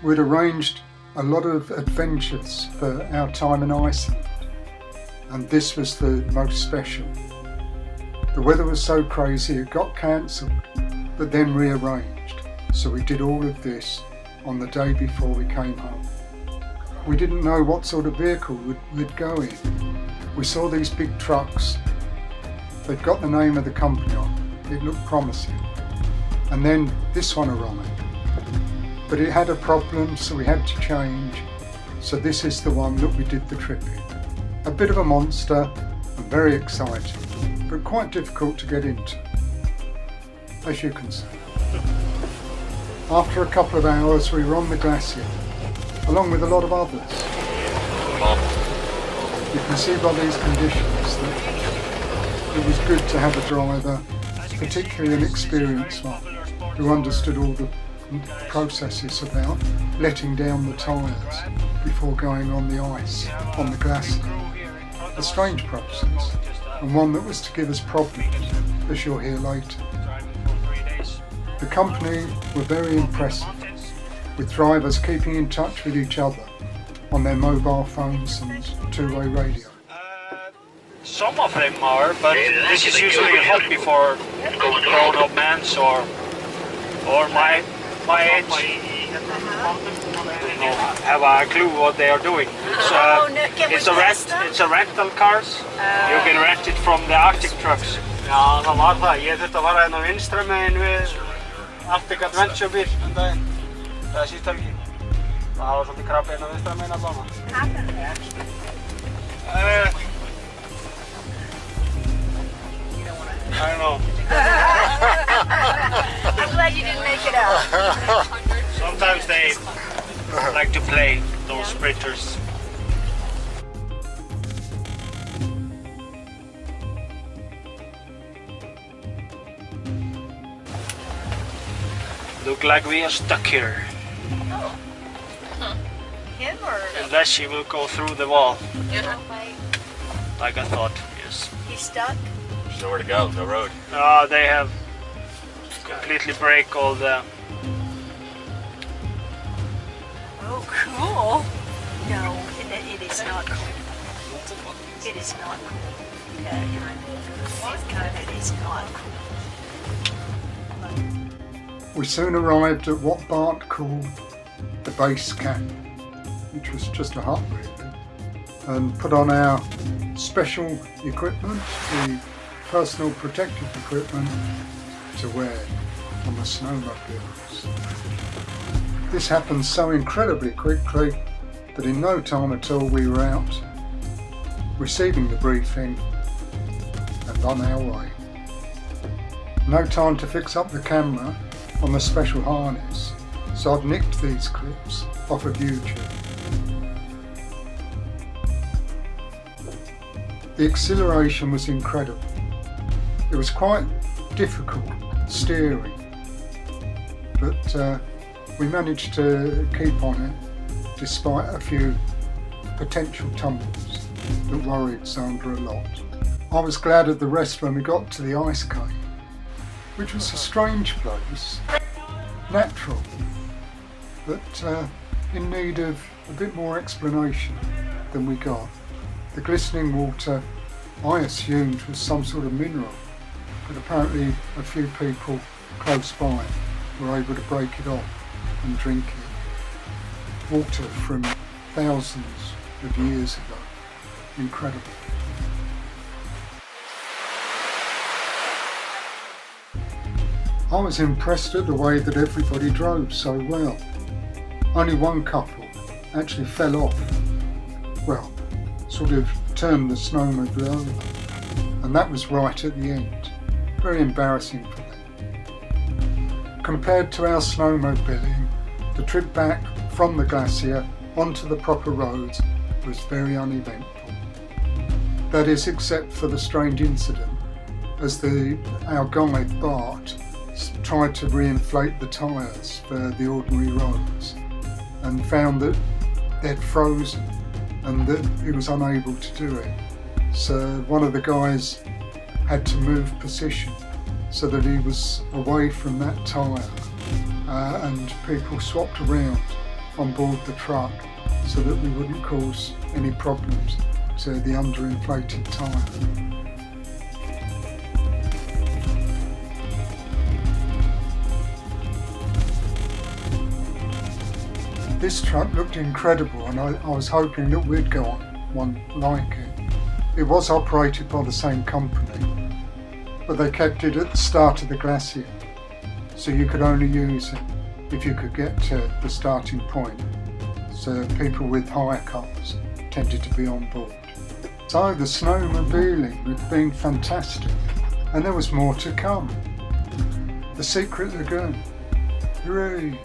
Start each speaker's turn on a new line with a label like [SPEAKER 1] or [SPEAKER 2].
[SPEAKER 1] We'd arranged a lot of adventures for our time in Iceland, and this was the most special. The weather was so crazy it got cancelled, but then rearranged, so we did all of this on the day before we came home. We didn't know what sort of vehicle we'd go in. We saw these big trucks. They'd got the name of the company on. It looked promising. And then this one arrived. But it had a problem, so we had to change. So this is the one that we did the trip in. A bit of a monster and very exciting, but quite difficult to get into, as you can see. After a couple of hours we were on the glacier, along with a lot of others. You can see by these conditions that it was good to have a driver, particularly an experienced one, who understood all the processes about letting down the tyres before going on the ice, on the glacier. A strange process, and one that was to give us problems, as you'll hear later. The company were very impressive, with drivers keeping in touch with each other on their mobile phones and two-way radio.
[SPEAKER 2] Some of them are, but this is usually a hobby for grown-up men or my age. They don't have a clue what they are doing. It's a rental cars. You can rent it from the Arctic trucks.
[SPEAKER 3] Já, það var það. Ég þurfti að fara hérna vinstra megin við Arctic Adventure bíl daginn. Það síðust helgi. Það var svolítið krabbi hérna vinstra megin allavega. I don't know.
[SPEAKER 4] I'm glad you didn't make it out.
[SPEAKER 2] Sometimes they like to play those sprinters. Look like we are stuck here.
[SPEAKER 4] Oh. Him or?
[SPEAKER 2] Unless she will go through the wall.
[SPEAKER 4] Yeah.
[SPEAKER 2] Like I thought, yes.
[SPEAKER 4] He's stuck?
[SPEAKER 3] There's nowhere to go, no road.
[SPEAKER 2] They have completely break all the...
[SPEAKER 4] Oh, cool. No, it is not cool. It is not cool. It is not cool.
[SPEAKER 1] We soon arrived at what Bart called the base camp, which was just a hut really, and put on our special equipment, the personal protective equipment to wear on the snowmobiles. This happened so incredibly quickly that in no time at all we were out, receiving the briefing and on our way. No time to fix up the camera on the special harness, so I've nicked these clips off of YouTube. The acceleration was incredible. It was quite difficult steering, but we managed to keep on it despite a few potential tumbles that worried Sandra a lot. I was glad of the rest when we got to the ice cave, which was a strange place, natural, but in need of a bit more explanation than we got. The glistening water I assumed was some sort of mineral, but apparently a few people close by were able to break it off and drink it. Water from thousands of years ago. Incredible. I was impressed at the way that everybody drove so well. Only one couple actually fell off, well, sort of turned the snowmobile over, and that was right at the end. Very embarrassing for them. Compared to our snowmobiling, the trip back from the glacier onto the proper roads was very uneventful. That is, except for the strange incident as our guide Bart tried to reinflate the tyres for the ordinary roads and found that they'd frozen and that he was unable to do it. So one of the guys had to move position so that he was away from that tyre, and people swapped around on board the truck so that we wouldn't cause any problems to the underinflated tyre. This truck looked incredible, and I was hoping that we'd go on one like it. It was operated by the same company, but they kept it at the start of the glacier, so you could only use it if you could get to the starting point. So people with hire cars tended to be on board. So the snowmobiling had been fantastic, and there was more to come. The secret lagoon. Hooray!